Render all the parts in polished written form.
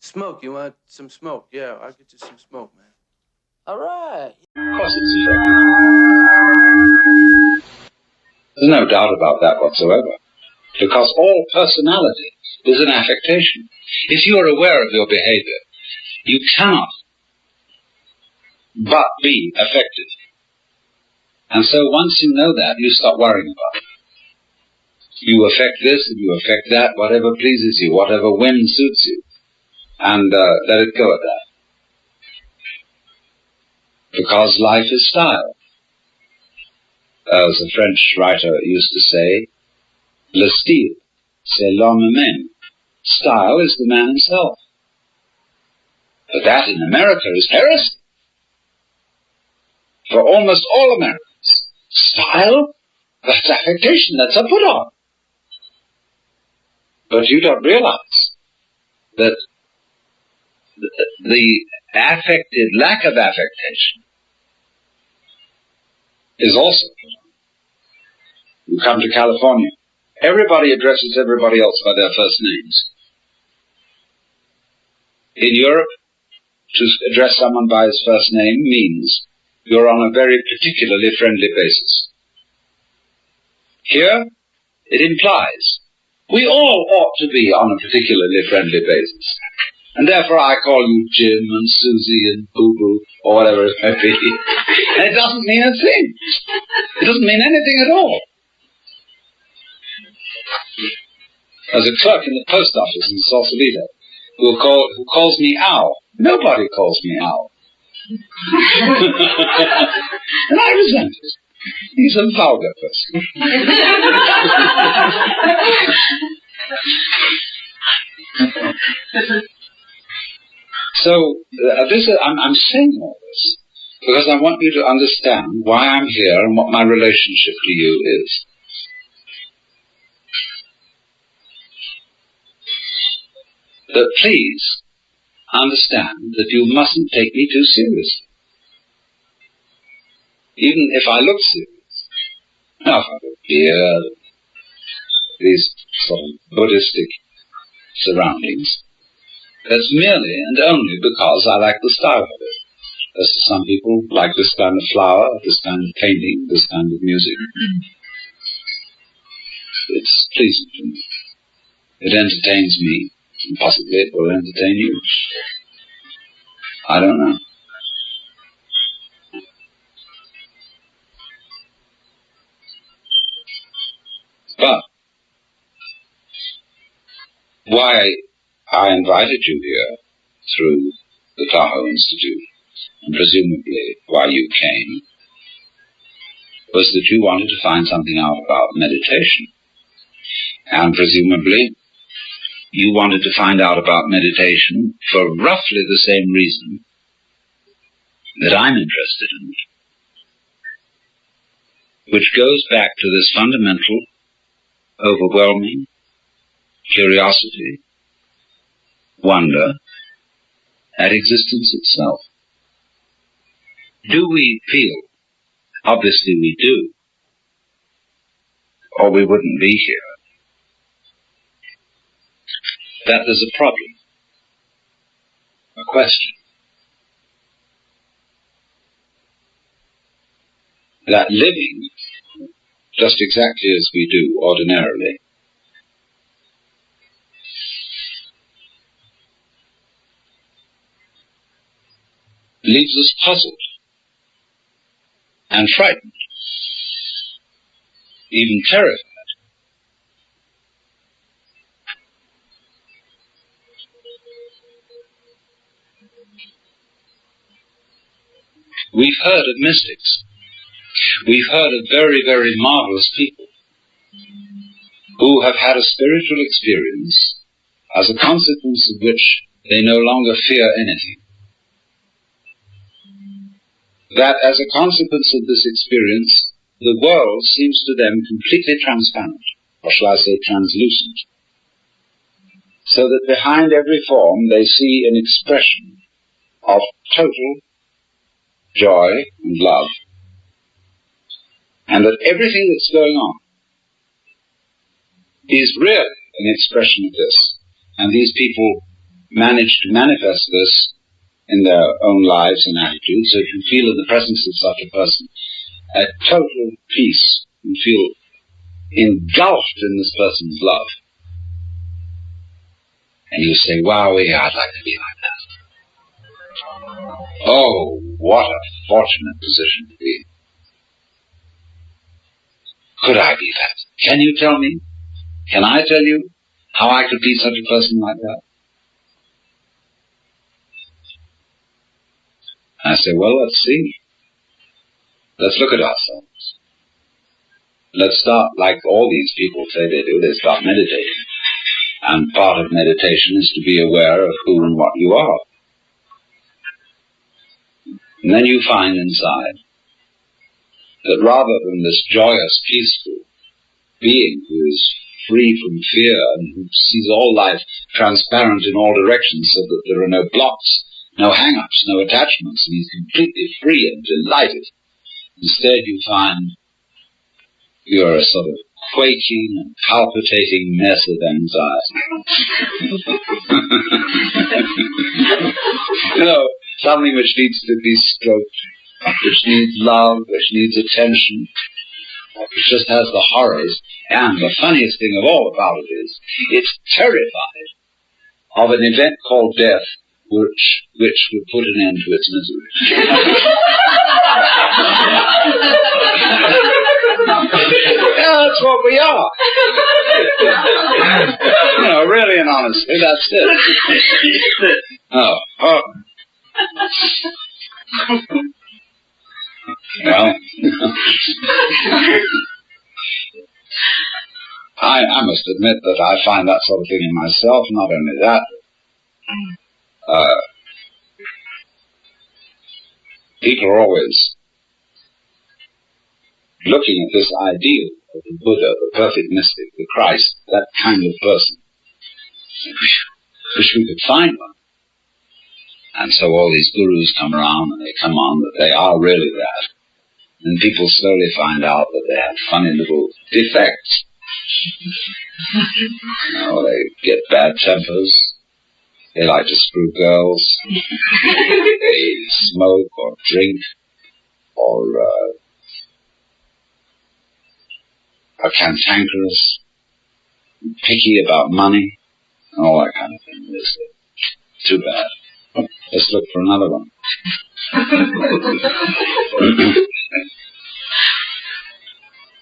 Smoke, you want some smoke? Yeah, I'll get you some smoke, man. All right. Of course it's affected. There's no doubt about that whatsoever. Because all personality is an affectation. If you are aware of your behavior, you cannot but be affected. And so once you know that, you stop worrying about it. You affect this and you affect that, whatever pleases you, whatever whim suits you, and let it go at that. Because life is style. As a French writer used to say, le style, c'est l'homme même. Style is the man himself. But that in America is heresy. For almost all Americans, style, that's affectation, that's a put-on. But you don't realize that the lack of affectation is also put on. You come to California, everybody addresses everybody else by their first names. In Europe, to address someone by his first name means you're on a very particularly friendly basis. Here, it implies we all ought to be on a particularly friendly basis. And therefore I call you Jim and Susie and Boo-Boo, or whatever it may be. And it doesn't mean a thing. It doesn't mean anything at all. There's a clerk in the post office in Sausalito who calls me Al. Nobody calls me Al. And I resent it. He's a vulgar person. So, I'm saying all this because I want you to understand why I'm here and what my relationship to you is. But please understand that you mustn't take me too seriously. Even if I look serious. Now, if I look here, these sort of Buddhistic surroundings, that's merely and only because I like the style of it. As some people like this kind of flower, this kind of painting, this kind of music. It's pleasing to me. It entertains me, and possibly it will entertain you. I don't know. But why I invited you here through the Tahoe Institute, and presumably why you came, was that you wanted to find something out about meditation. And presumably you wanted to find out about meditation for roughly the same reason that I'm interested in it, which goes back to this fundamental, overwhelming curiosity, wonder at existence itself. Do we feel? Obviously we do, or we wouldn't be here. That there's a problem, a question. That living, just exactly as we do ordinarily, leaves us puzzled and frightened, even terrified. We've heard of mystics. We've heard of very, very marvelous people who have had a spiritual experience as a consequence of which they no longer fear anything. That as a consequence of this experience, the world seems to them completely transparent, or shall I say translucent, so that behind every form they see an expression of total joy and love, and that everything that's going on is really an expression of this, and these people manage to manifest this in their own lives and attitudes. So if you feel in the presence of such a person a total peace, you feel engulfed in this person's love, and you say, "Wowee, I'd like to be like that." Oh, what a fortunate position to be in. Could I be that? Can you tell me? Can I tell you how I could be such a person like that? I say, well, let's see. Let's look at ourselves. Let's start, like all these people say they do, they start meditating. And part of meditation is to be aware of who and what you are. And then you find inside that rather than this joyous, peaceful being who is free from fear and who sees all life transparent in all directions so that there are no blocks, no hang-ups, no attachments, and he's completely free and delighted. Instead you find you're a sort of quaking and palpitating mess of anxiety. Something which needs to be stroked, which needs love, which needs attention, which just has the horrors. And the funniest thing of all about it is, it's terrified of an event called death, which would put an end to its misery. Yeah, that's what we are. Really and honestly, that's it. Oh. Well, I must admit that I find that sort of thing in myself. Not only that, people are always looking at this ideal of the Buddha, the perfect mystic, the Christ, that kind of person. Wish we could find one. And so all these gurus come around and they come on that they are really that. And people slowly find out that they have funny little defects. They get bad tempers. They like to screw girls. They smoke or drink or are cantankerous, picky about money, and all that kind of thing. It's too bad. Let's look for another one.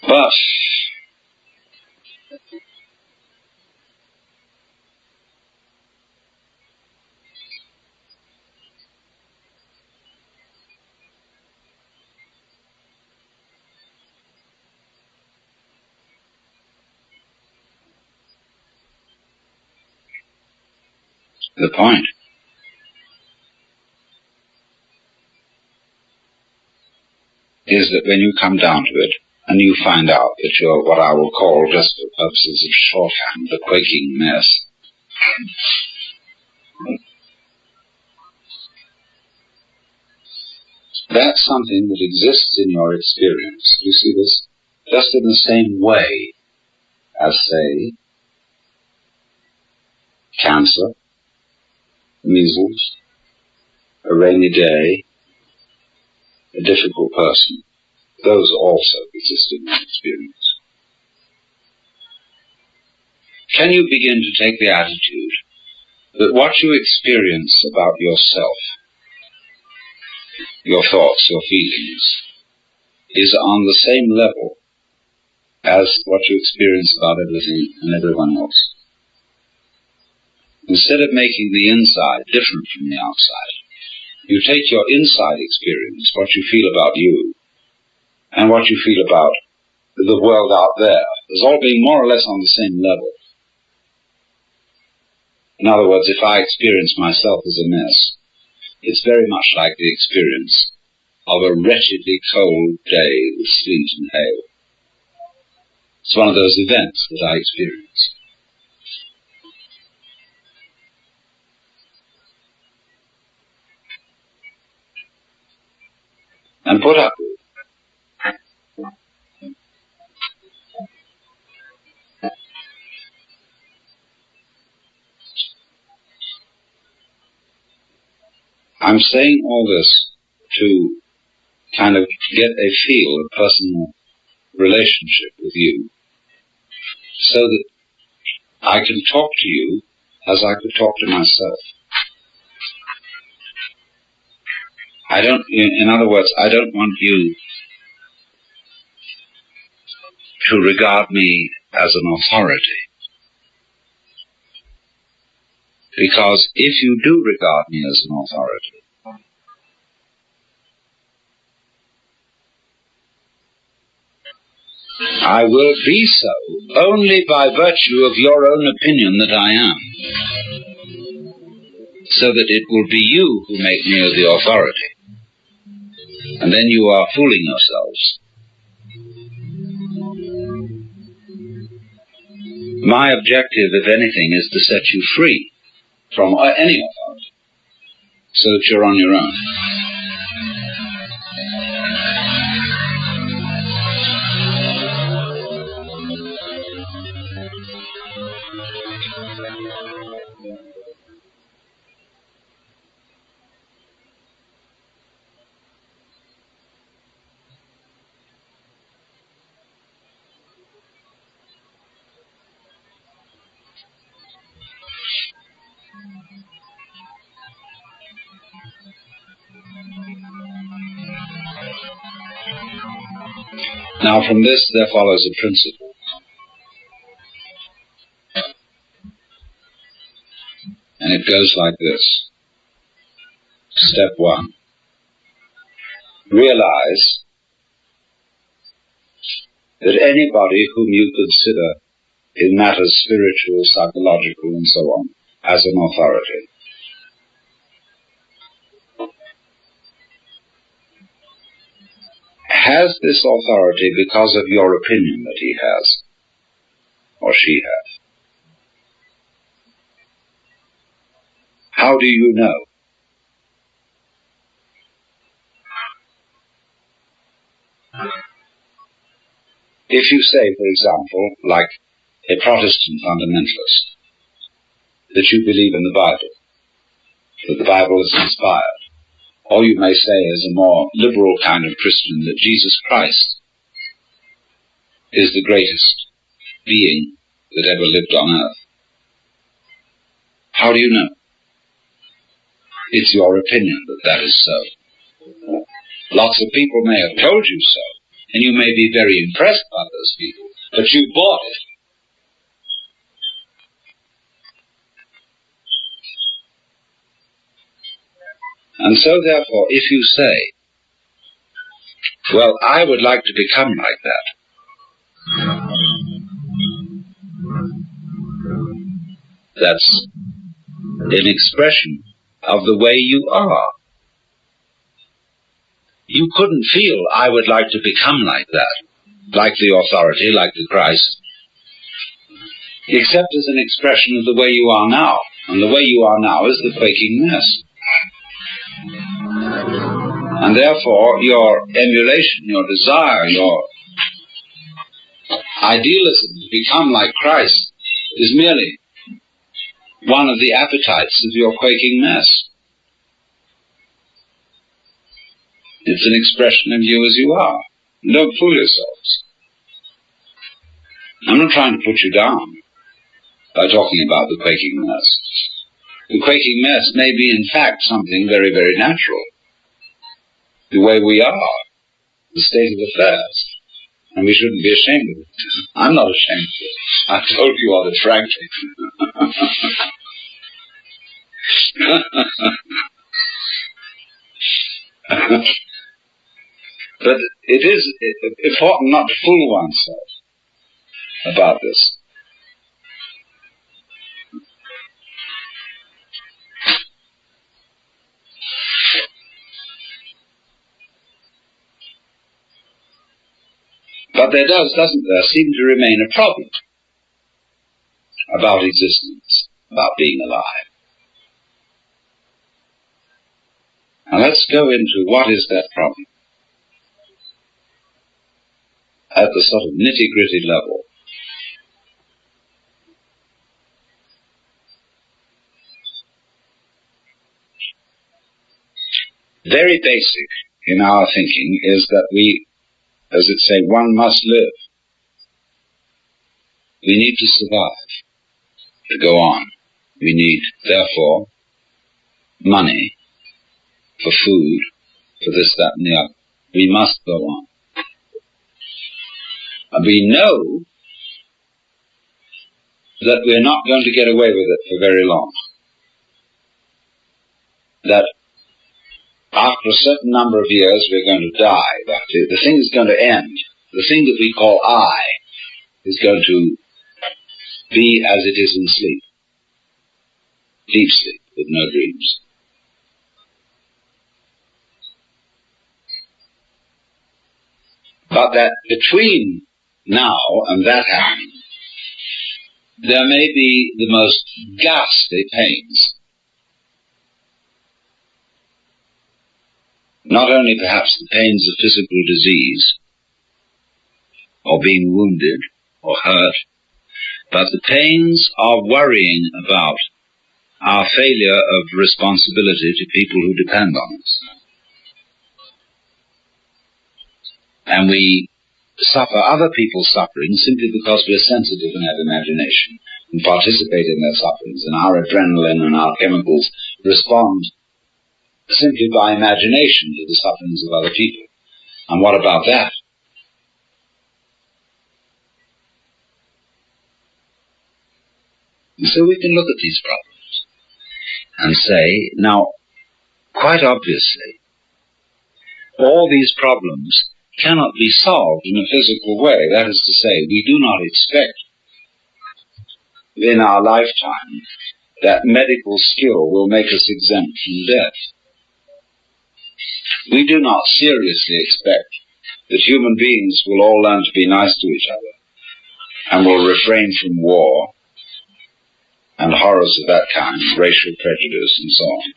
But the point is that when you come down to it, and you find out that you're what I will call, just for purposes of shorthand, the quaking mess, that's something that exists in your experience. You see this? Just in the same way as, say, cancer, measles, a rainy day, a difficult person. Those also exist in your experience. Can you begin to take the attitude that what you experience about yourself, your thoughts, your feelings, is on the same level as what you experience about everything and everyone else? Instead of making the inside different from the outside, you take your inside experience, what you feel about you, and what you feel about the world out there, as all being more or less on the same level. In other words, if I experience myself as a mess, it's very much like the experience of a wretchedly cold day with sleet and hail. It's one of those events that I experience. And put up with. I'm saying all this to kind of get a feel, a personal relationship with you, so that I can talk to you as I could talk to myself. In other words, I don't want you to regard me as an authority. Because if you do regard me as an authority, I will be so only by virtue of your own opinion that I am, so that it will be you who make me the authority. And then you are fooling yourselves. My objective, if anything, is to set you free from any authority, so that you're on your own. Now from this there follows a principle. And it goes like this. Step 1. Realize that anybody whom you consider in matters spiritual, psychological, and so on, as an authority, has this authority because of your opinion that he has, or she has. How do you know? If you say, for example, like a Protestant fundamentalist, that you believe in the Bible, that the Bible is inspired, or you may say as a more liberal kind of Christian that Jesus Christ is the greatest being that ever lived on earth. How do you know? It's your opinion that that is so. Lots of people may have told you so, and you may be very impressed by those people, but you bought it. And so therefore, if you say, well, I would like to become like that, that's an expression of the way you are. You couldn't feel, I would like to become like that, like the authority, like the Christ, except as an expression of the way you are now. And the way you are now is the Quaking Mess. And therefore, your emulation, your desire, your idealism to become like Christ is merely one of the appetites of your Quaking Mess. It's an expression of you as you are. Don't fool yourselves. I'm not trying to put you down by talking about the Quaking Mess. The Quaking Mess may be in fact something very, very natural. The way we are, the state of affairs. And we shouldn't be ashamed of it. I'm not ashamed of it. I told you all this frankly. But it is important not to fool oneself about this. But there doesn't there, seem to remain a problem about existence, about being alive. Now let's go into what is that problem at the sort of nitty-gritty level. very basic in our thinking is that we, as it say, one must live. We need to survive, to go on. We need, therefore, money for food, for this, that, and the other. We must go on. And we know that we're not going to get away with it for very long. That after a certain number of years we're going to die. That the thing is going to end. The thing that we call I is going to be as it is in sleep. Deep sleep with no dreams. But that between now and that happening, there may be the most ghastly pains. Not only perhaps the pains of physical disease, or being wounded, or hurt, but the pains of worrying about our failure of responsibility to people who depend on us. And we suffer other people's suffering simply because we're sensitive and have imagination and participate in their sufferings, and our adrenaline and our chemicals respond simply by imagination to the sufferings of other people. And what about that? And so we can look at these problems and say, now, quite obviously, all these problems cannot be solved in a physical way. That is to say, we do not expect in our lifetime that medical skill will make us exempt from death. We do not seriously expect that human beings will all learn to be nice to each other and will refrain from war and horrors of that kind, racial prejudice and so on.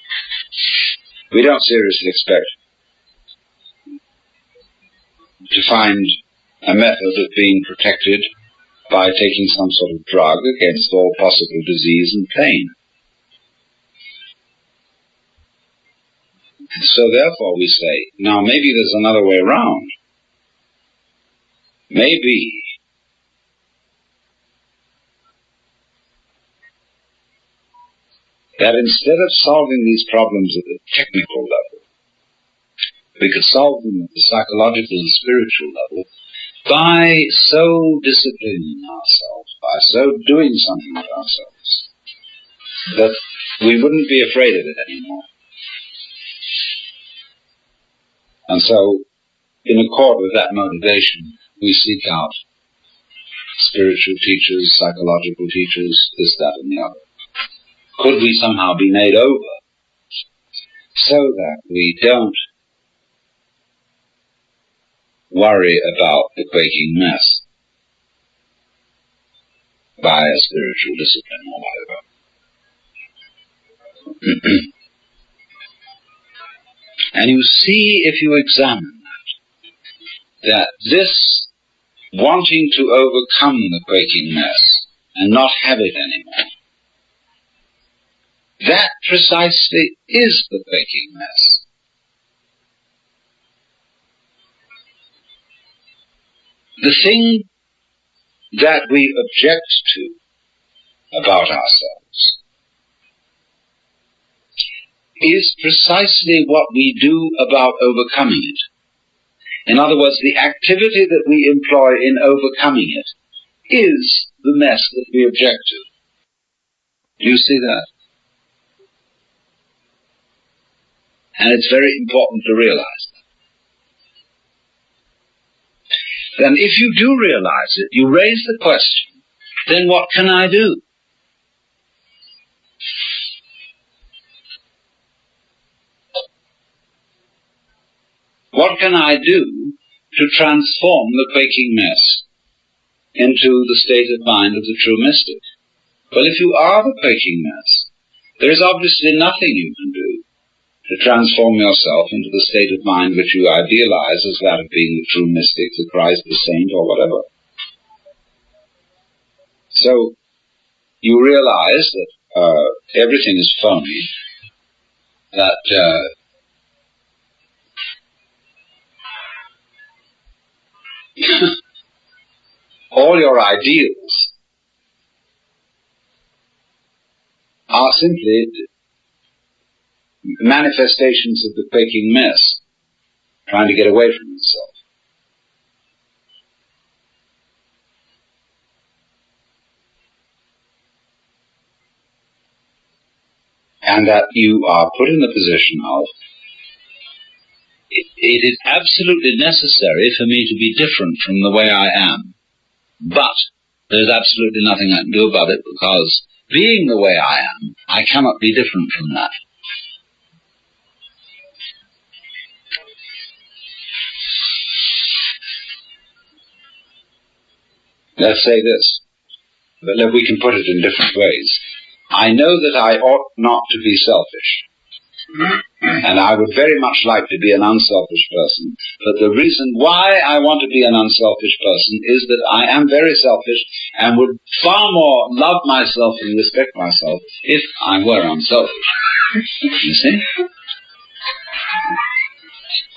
We don't seriously expect to find a method of being protected by taking some sort of drug against all possible disease and pain. So therefore we say, now maybe there's another way around. Maybe that instead of solving these problems at the technical level, we could solve them at the psychological and spiritual level by so disciplining ourselves, by so doing something with ourselves, that we wouldn't be afraid of it anymore. And so, in accord with that motivation, we seek out spiritual teachers, psychological teachers, this, that, and the other. Could we somehow be made over so that we don't worry about the quaking mess by a spiritual discipline or whatever? And you see, if you examine that this wanting to overcome the quaking mess and not have it anymore, that precisely is the quaking mess. The thing that we object to about ourselves is precisely what we do about overcoming it. In other words, the activity that we employ in overcoming it is the mess that we object to. Do you see that? And it's very important to realize that. Then if you do realize it, you raise the question, then what can I do? What can I do to transform the quaking mess into the state of mind of the true mystic? Well, if you are the quaking mess, there is obviously nothing you can do to transform yourself into the state of mind which you idealize as that of being the true mystic, the Christ, the saint, or whatever. So, you realize that everything is phony, that All your ideals are simply manifestations of the quaking mess, trying to get away from itself. And that you are put in the position of, it is absolutely necessary for me to be different from the way I am, but there's absolutely nothing I can do about it, because being the way I am, I cannot be different from that. Let's say this, but we can put it in different ways. I know that I ought not to be selfish, and I would very much like to be an unselfish person, but the reason why I want to be an unselfish person is that I am very selfish and would far more love myself and respect myself if I were unselfish. You see?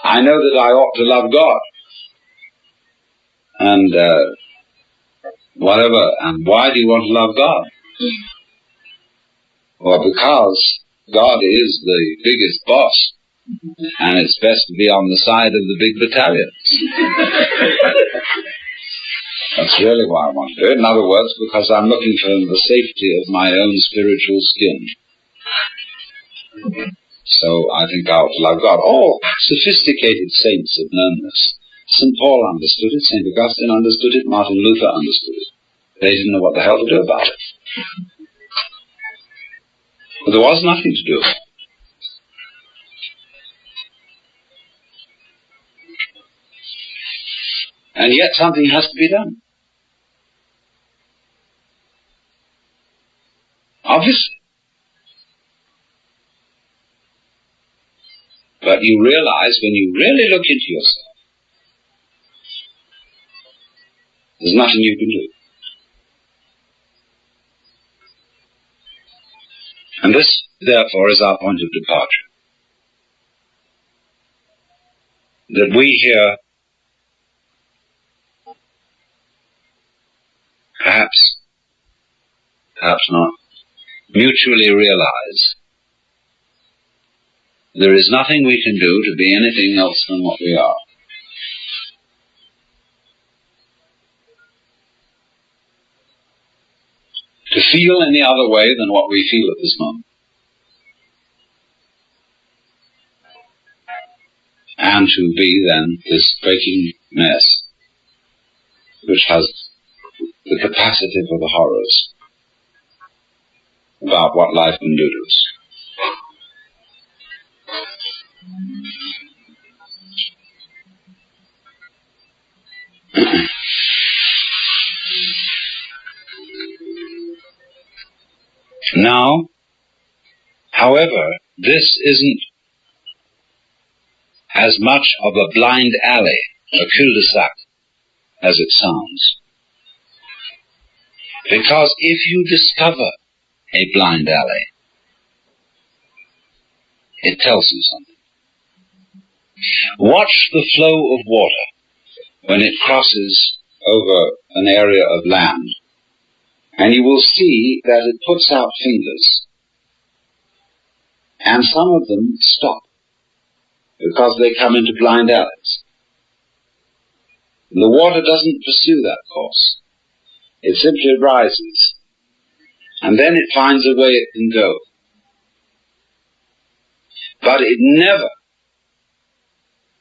I know that I ought to love God, and whatever, and why do you want to love God? Well, because God is the biggest boss, and it's best to be on the side of the big battalions. That's really why I want to do it. In other words, because I'm looking for the safety of my own spiritual skin. So I think I ought to love God. All sophisticated saints have known this. St. Paul understood it, St. Augustine understood it, Martin Luther understood it. They didn't know what the hell to do about it. But there was nothing to do. And yet something has to be done. Obviously. But you realize when you really look into yourself, there's nothing you can do. And this, therefore, is our point of departure. That we here, perhaps not, mutually realize there is nothing we can do to be anything else than what we are. To feel any other way than what we feel at this moment. And to be then this quaking mess, which has the capacity for the horrors about what life can do to us. Now, however, this isn't as much of a blind alley, a cul-de-sac, as it sounds. Because if you discover a blind alley, it tells you something. Watch the flow of water when it crosses over an area of land, and you will see that it puts out fingers, and some of them stop because they come into blind alleys. The water doesn't pursue that course. It simply rises, and then it finds a way it can go. But it never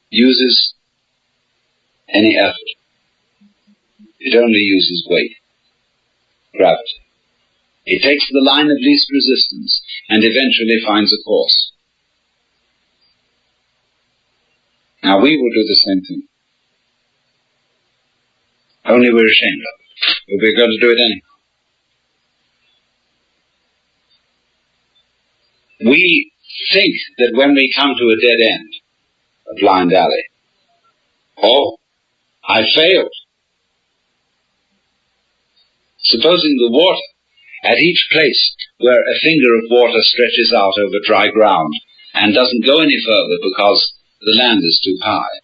uses any effort. It only uses weight, gravity. It takes the line of least resistance and eventually finds a course. Now we will do the same thing. Only we're ashamed of it. But we're going to do it anyhow. We think that when we come to a dead end, a blind alley, oh, I failed. Supposing the water, at each place where a finger of water stretches out over dry ground and doesn't go any further because the land is too high,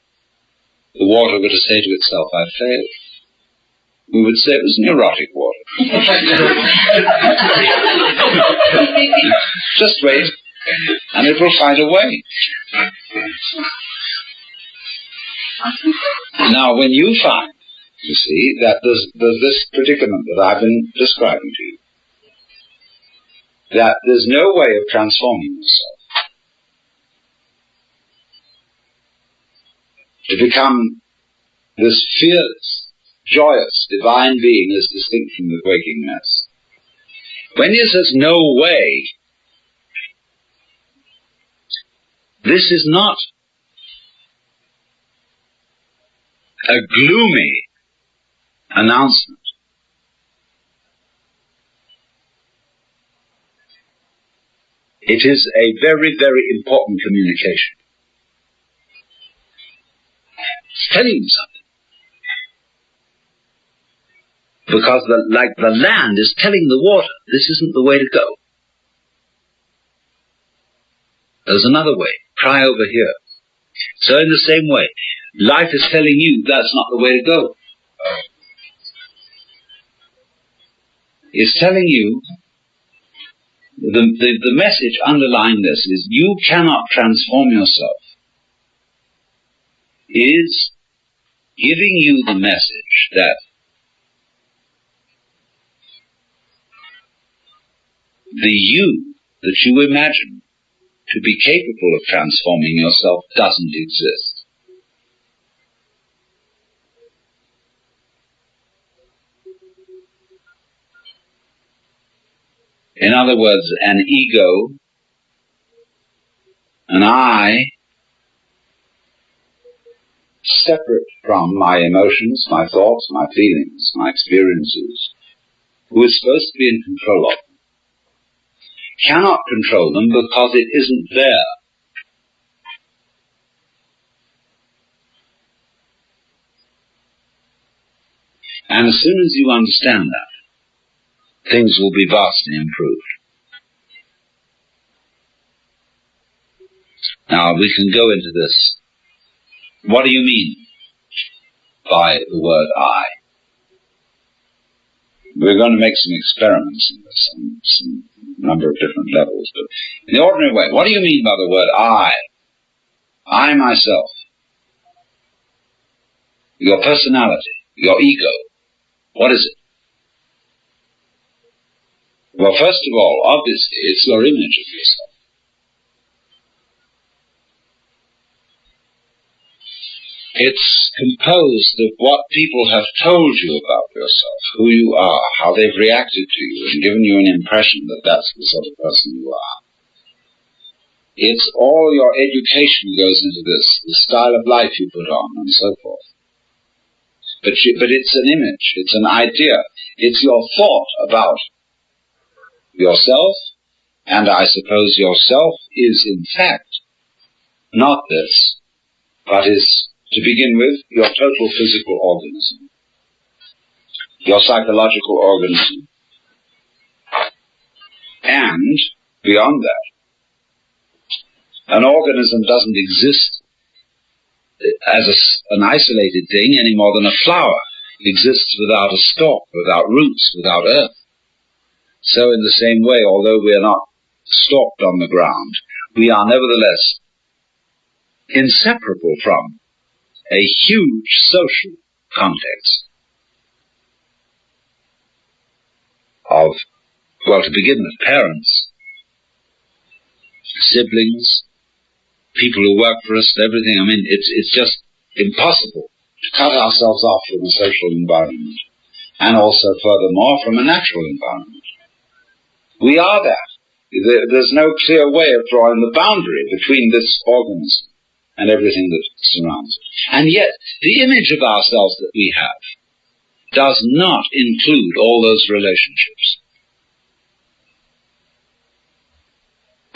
the water were to say to itself, "I failed," we would say it was neurotic water. Just wait, and it will find a way. Now, when you find, you see, that there's this predicament that I've been describing to you, that there's no way of transforming yourself to become this fearless, joyous, divine being as distinct from the quaking mess. When he says no way, this is not a gloomy announcement. It is a very, very important communication. It's telling you something. Because like the land is telling the water, this isn't the way to go. There's another way. Try over here. So in the same way, life is telling you that's not the way to go. It's telling you, the message underlying this is you cannot transform yourself. It is giving you the message that the you that you imagine to be capable of transforming yourself doesn't exist. In other words, an ego, an I, separate from my emotions, my thoughts, my feelings, my experiences, who is supposed to be in control of them, cannot control them because it isn't there. And as soon as you understand that, things will be vastly improved. Now, we can go into this. What do you mean by the word I? We're going to make some experiments in this on some number of different levels. But in the ordinary way, what do you mean by the word I? I myself. Your personality, your ego. What is it? Well, first of all, obviously, it's your image of yourself. It's composed of what people have told you about yourself, who you are, how they've reacted to you, and given you an impression that that's the sort of person you are. It's all your education goes into this, the style of life you put on, and so forth. But it's an image, it's an idea, it's your thought about yourself, and I suppose yourself is in fact not this, but is, to begin with, your total physical organism, your psychological organism, and beyond that, an organism doesn't exist as an isolated thing any more than a flower exists without a stalk, without roots, without earth. So in the same way, although we are not stalked on the ground, we are nevertheless inseparable from a huge social context of, well, to begin with, parents, siblings, people who work for us, everything. I mean, it's just impossible to cut ourselves off from a social environment, and also, furthermore, from a natural environment. We are that. There's no clear way of drawing the boundary between this organism and everything that surrounds it. And yet, the image of ourselves that we have does not include all those relationships.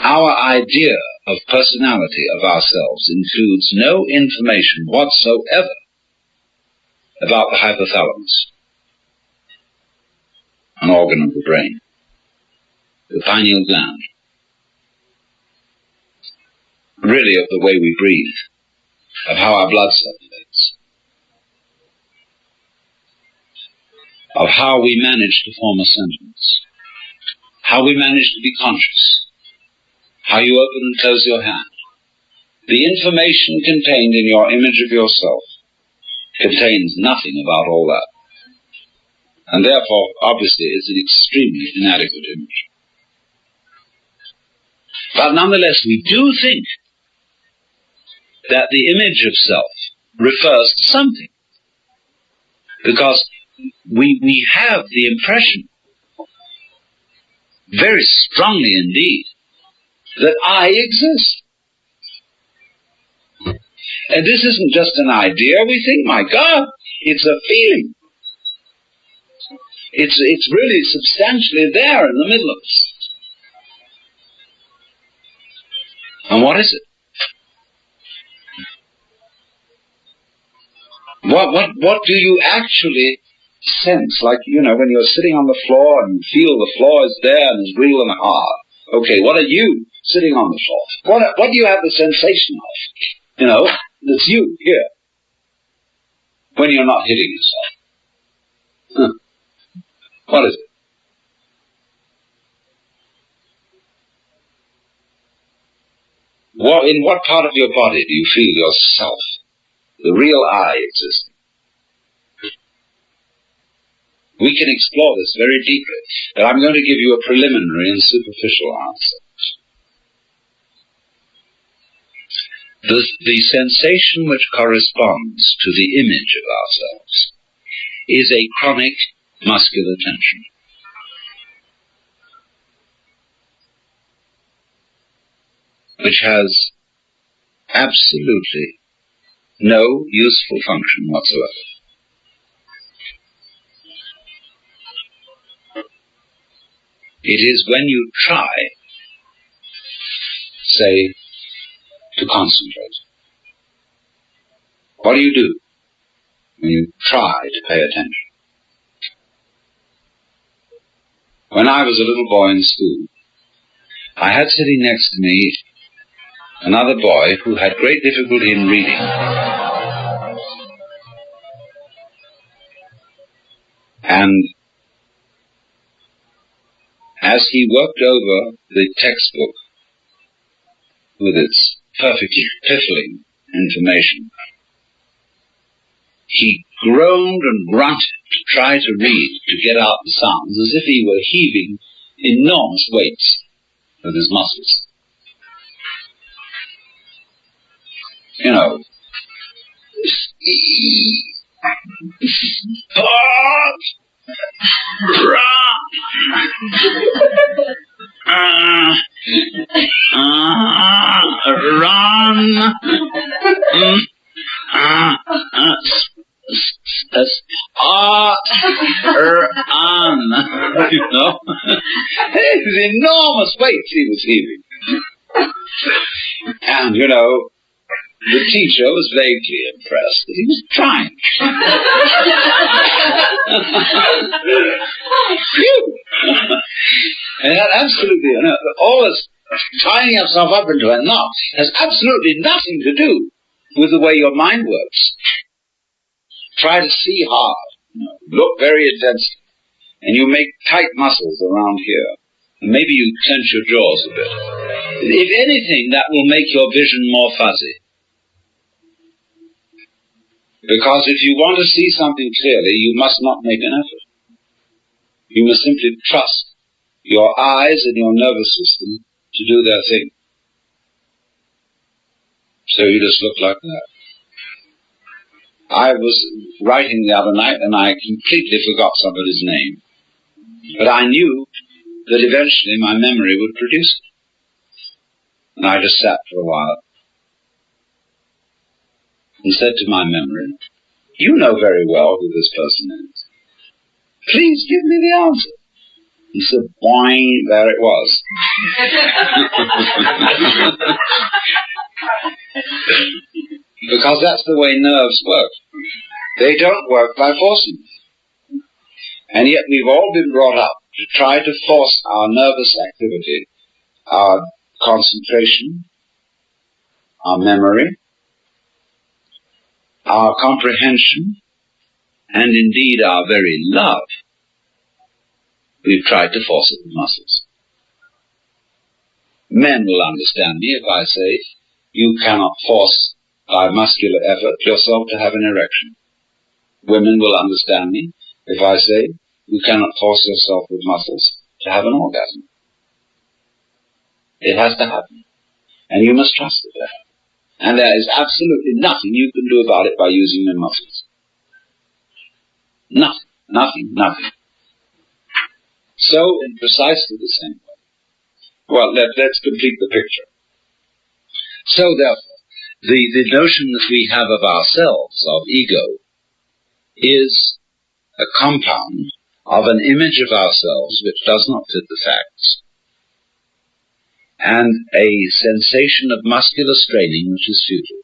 Our idea of personality of ourselves includes no information whatsoever about the hypothalamus, an organ of the brain, the pineal gland, really of the way we breathe, of how our blood circulates, of how we manage to form a sentence, how we manage to be conscious, how you open and close your hand. The information contained in your image of yourself contains nothing about all that. And therefore, obviously, it's an extremely inadequate image. But nonetheless, we do think that the image of self refers to something, because we have the impression, very strongly indeed, that I exist. And this isn't just an idea. We think, my God, it's a feeling. It's really substantially there in the middle of us. And what is it? What do you actually sense? Like, when you're sitting on the floor and you feel the floor is there and is real and hard. Okay, what are you sitting on the floor? What do you have the sensation of? That's you here. When you're not hitting yourself. What is it? In what part of your body do you feel yourself, the real I, existing? We can explore this very deeply, but I'm going to give you a preliminary and superficial answer. The sensation which corresponds to the image of ourselves is a chronic muscular tension. Which has absolutely no useful function whatsoever. It is when you try, say, to concentrate. What do? When you try to pay attention. When I was a little boy in school, I had sitting next to me another boy who had great difficulty in reading. And as he worked over the textbook with its perfectly piffling information, he groaned and grunted to try to read, to get out the sounds, as if he were heaving enormous weights with his muscles. These enormous weights he was heaving. And, the teacher was vaguely impressed that he was trying. Phew! And that absolutely, all this tying yourself up into a knot has absolutely nothing to do with the way your mind works. Try to see hard, look very intensely, and you make tight muscles around here. And maybe you clench your jaws a bit. If anything, that will make your vision more fuzzy. Because if you want to see something clearly, you must not make an effort. You must simply trust your eyes and your nervous system to do their thing. So you just look like that. I was writing the other night and I completely forgot somebody's name. But I knew that eventually my memory would produce it. And I just sat for a while and said to my memory, "You know very well who this person is. Please give me the answer." He said, boing, there it was. Because that's the way nerves work. They don't work by forcing. And yet we've all been brought up to try to force our nervous activity, our concentration, our memory, our comprehension, and indeed our very love We've tried to force it with muscles. Men will understand me if I say, you cannot force by muscular effort yourself to have an erection. Women will understand me if I say, you cannot force yourself with muscles to have an orgasm. It has to happen. And you must trust it. And there is absolutely nothing you can do about it by using your muscles. Nothing. So, in precisely the same way. Well, let's complete the picture. So, therefore, the notion that we have of ourselves, of ego, is a compound of an image of ourselves which does not fit the facts, and a sensation of muscular straining which is futile.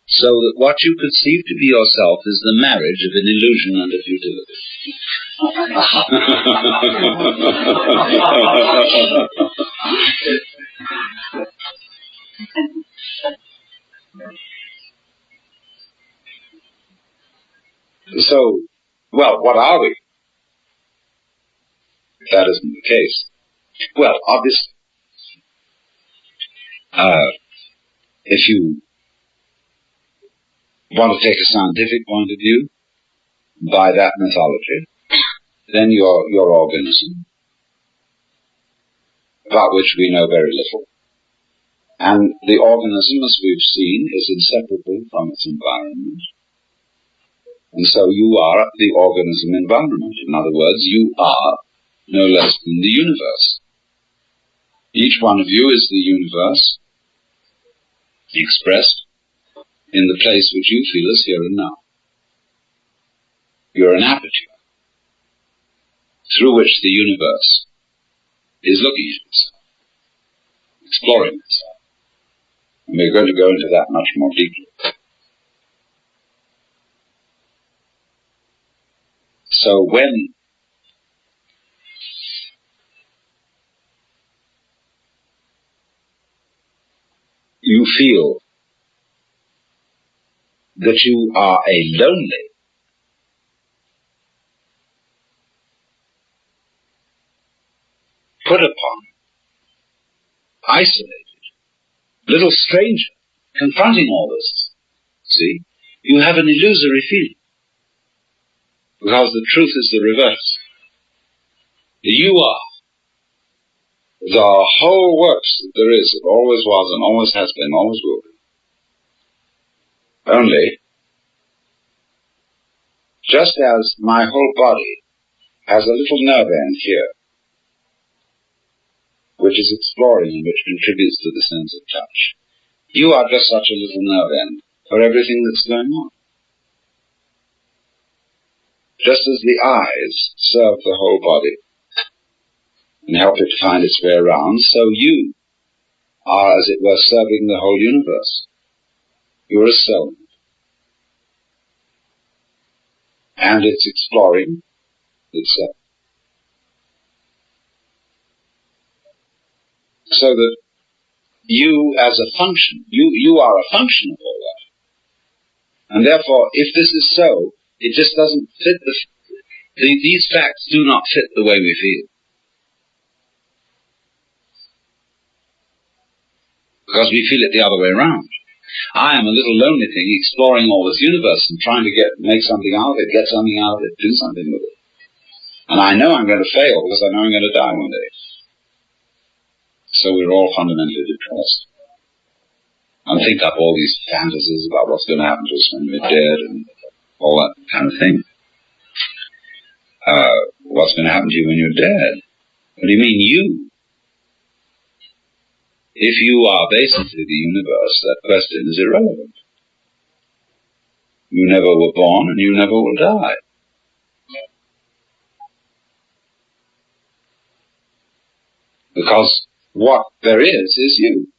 So that what you perceive to be yourself is the marriage of an illusion and a futility. So, well, what are we? If that isn't the case. Well, obviously, if you want to take a scientific point of view, by that mythology, then your organism, about which we know very little, and the organism, as we've seen, is inseparable from its environment. And so you are the organism environment. In other words, you are no less than the universe. Each one of you is the universe expressed in the place which you feel is here and now. You're an aperture through which the universe is looking at itself, exploring itself. And we're going to go into that much more deeply. So when you feel that you are a lonely, put upon, isolated, little stranger confronting all this, see, you have an illusory feeling. Because the truth is the reverse. You are the whole works that there is, that always was and always has been, always will be. Only, just as my whole body has a little nerve end here, which is exploring and which contributes to the sense of touch, you are just such a little nerve end for everything that's going on. Just as the eyes serve the whole body and help it to find its way around, so you are, as it were, serving the whole universe. You're a cell. And it's exploring itself. So that you, as a function, you are a function of all that. And therefore, if this is so, it just doesn't fit these facts do not fit the way we feel. Because we feel it the other way around. I am a little lonely thing exploring all this universe and trying to make something out of it, get something out of it, do something with it. And I know I'm going to fail because I know I'm going to die one day. So we're all fundamentally depressed. And think up all these fantasies about what's going to happen to us when we're dead and all that kind of thing. What's going to happen to you when you're dead? What do you mean, you? If you are basically the universe, that question is irrelevant. You never were born and you never will die. Because what there is you.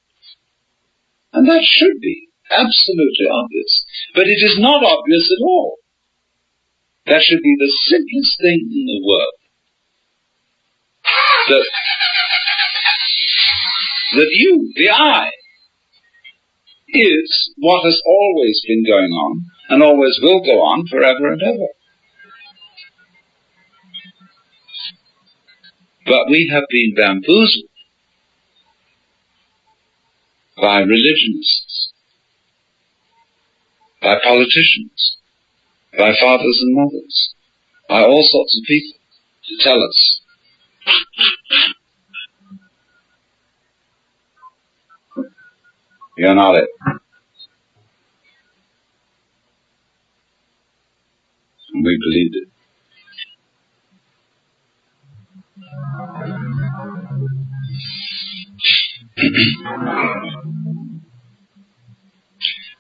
And that should be absolutely obvious. But it is not obvious at all. That should be the simplest thing in the world. That you, the I, is what has always been going on and always will go on forever and ever. But we have been bamboozled by religionists, by politicians, by fathers and mothers, by all sorts of people to tell us you're not it. And we believed it.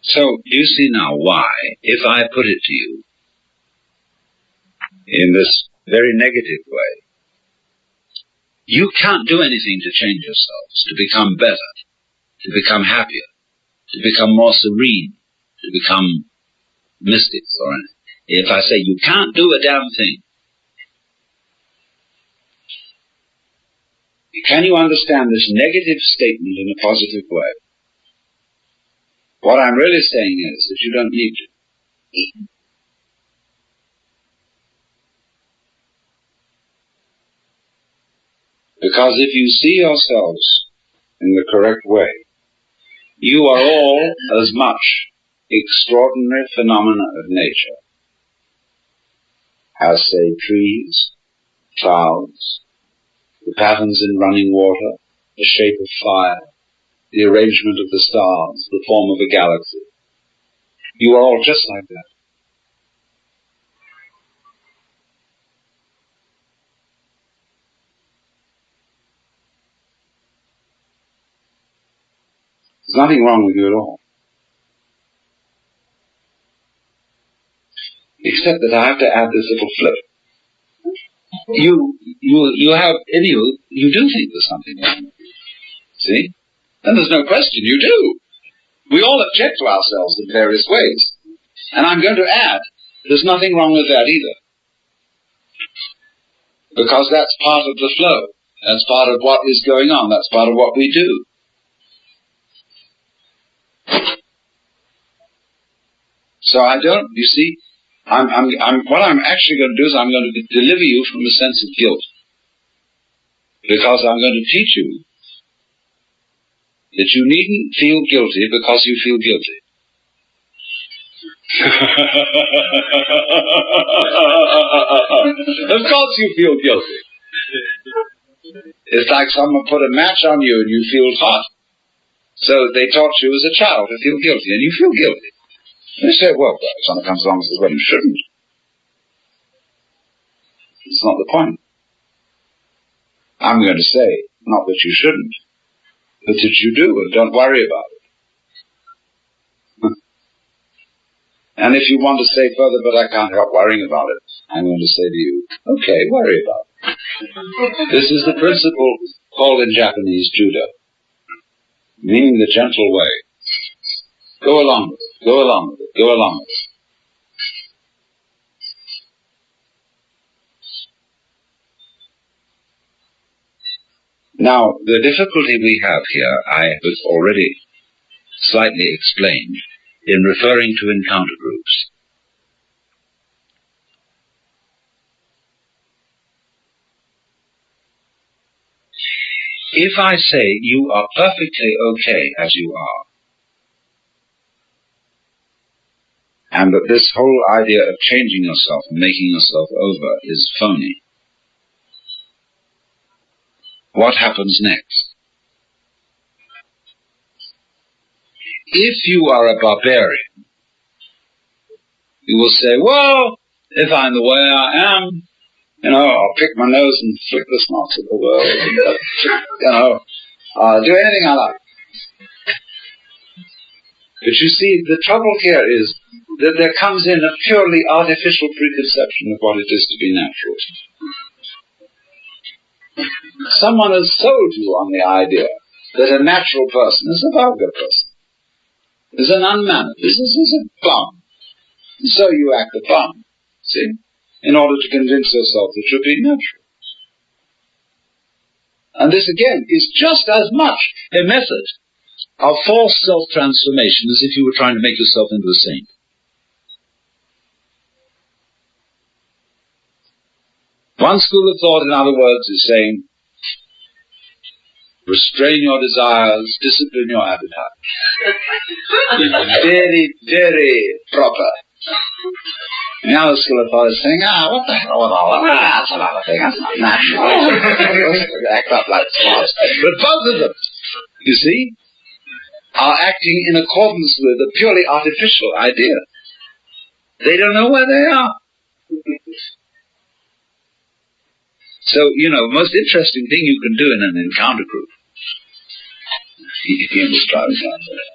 So, you see now why, if I put it to you in this very negative way, you can't do anything to change yourselves, to become better, to become happier, to become more serene, to become mystics or anything. If I say you can't do a damn thing, can you understand this negative statement in a positive way? What I'm really saying is that you don't need to. Because if you see yourselves in the correct way, you are all as much extraordinary phenomena of nature as, say, trees, clouds, the patterns in running water, the shape of fire, the arrangement of the stars, the form of a galaxy. You are all just like that. There's nothing wrong with you at all. Except that I have to add this little flip. You have in you, you do think there's something wrong. See? And there's no question, you do. We all object to ourselves in various ways. And I'm going to add, there's nothing wrong with that either. Because that's part of the flow. That's part of what is going on. That's part of what we do. So I don't, you see, what I'm actually going to do is I'm going to deliver you from a sense of guilt. Because I'm going to teach you that you needn't feel guilty because you feel guilty. Of course you feel guilty. It's like someone put a match on you and you feel hot. So they taught you as a child to feel guilty, and you feel guilty. They say, well, if someone comes along and says, well, you shouldn't. It's not the point. I'm going to say, not that you shouldn't, but that you do, and don't worry about it. And if you want to say further, but I can't help worrying about it, I'm going to say to you, okay, worry about it. This is the principle called in Japanese judo, meaning the gentle way. Go along with it, go along with it, go along with it. Now, the difficulty we have here, I have already slightly explained in referring to encounter groups. If I say you are perfectly okay as you are, and that this whole idea of changing yourself and making yourself over is phony, what happens next? If you are a barbarian, you will say, well, if I'm the way I am, I'll pick my nose and flick the snots of the world, and, I'll do anything I like. But you see, the trouble here is that there comes in a purely artificial preconception of what it is to be natural. Someone has sold you on the idea that a natural person is a vulgar person, is an unmannered, is a bum. And so you act a bum, see, in order to convince yourself that you're being natural. And this, again, is just as much a method of false self-transformation as if you were trying to make yourself into a saint. One school of thought, in other words, is saying, restrain your desires, discipline your appetite. Very, very proper. And the other school of thought is saying, what the hell with all that? That's another thing, that's not natural. Act up like smarts. But both of them, you see, are acting in accordance with a purely artificial idea. They don't know where they are. So, the most interesting thing you can do in an encounter group, he was driving down there.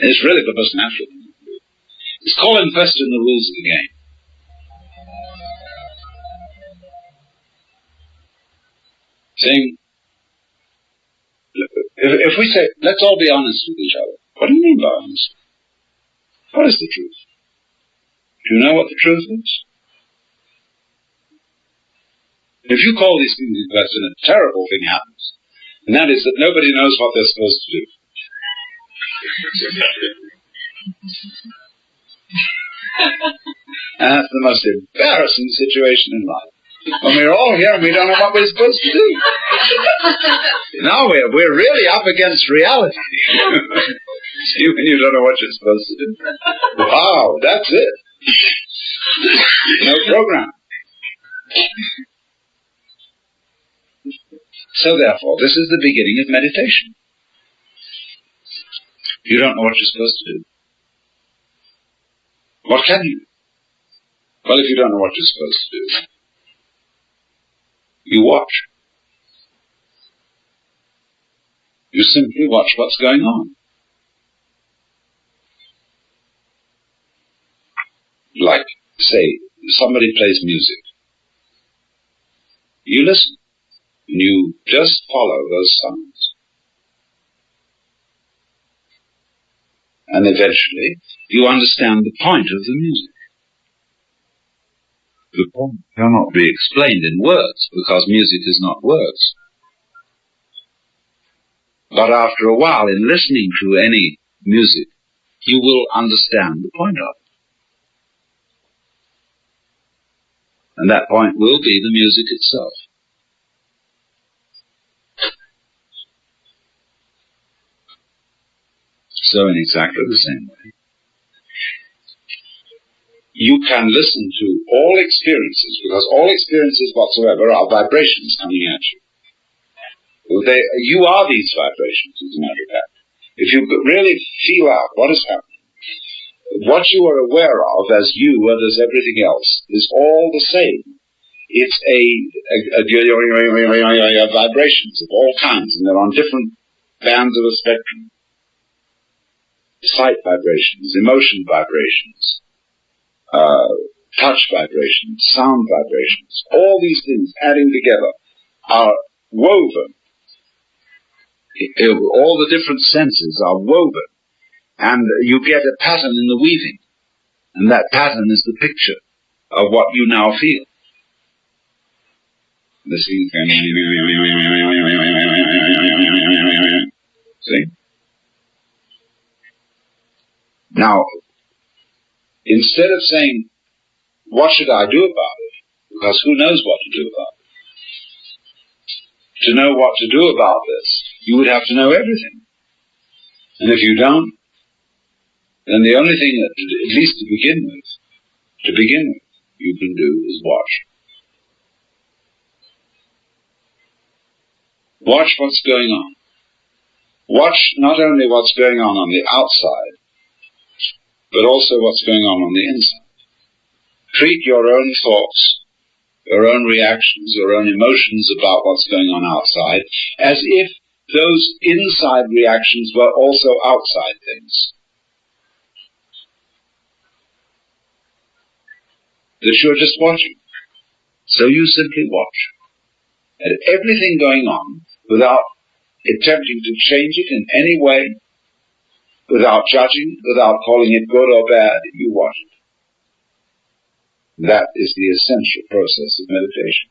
It's really the most natural thing. It's call in question the rules of the game. Saying, if we say, let's all be honest with each other, what do you mean by honesty? What is the truth? Do you know what the truth is? If you call these things in question, a terrible thing happens. And that is that nobody knows what they're supposed to do. And that's the most embarrassing situation in life. When we're all here and we don't know what we're supposed to do. Now we're really up against reality. See, when you don't know what you're supposed to do. Wow, that's it. No program. So therefore, this is the beginning of meditation. You don't know what you're supposed to do. What can you do? Well, if you don't know what you're supposed to do, you watch. You simply watch what's going on. Like, say, somebody plays music. You listen. And you just follow those sounds. And eventually, you understand the point of the music. The point cannot be explained in words, because music is not words. But after a while, in listening to any music, you will understand the point of it. And that point will be the music itself. So in exactly the same way, you can listen to all experiences, because all experiences whatsoever are vibrations coming at you. You are these vibrations, as a matter of fact. If you really feel out what is happening, what you are aware of as you and as everything else is all the same. It's a vibrations of all kinds, and they're on different bands of a spectrum. Sight vibrations, emotion vibrations, touch vibrations, sound vibrations, all these things adding together are woven. All the different senses are woven, and you get a pattern in the weaving, and that pattern is the picture of what you now feel. See? Now, instead of saying, what should I do about it? Because who knows what to do about it? To know what to do about this, you would have to know everything. And if you don't, then the only thing that, at least to begin with, you can do is watch. Watch what's going on. Watch not only what's going on the outside, but also what's going on the inside. Treat your own thoughts, your own reactions, your own emotions about what's going on outside, as if those inside reactions were also outside things. That you're just watching. So you simply watch. And everything going on, without attempting to change it in any way, without judging, without calling it good or bad, you watch it. That is the essential process of meditation.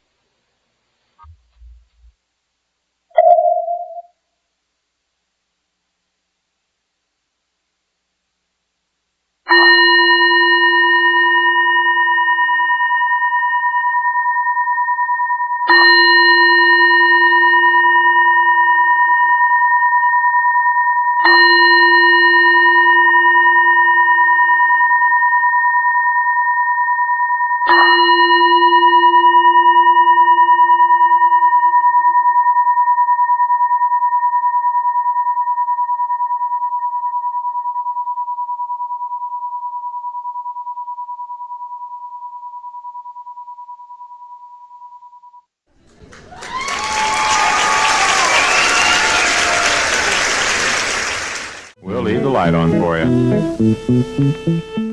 the light on for you.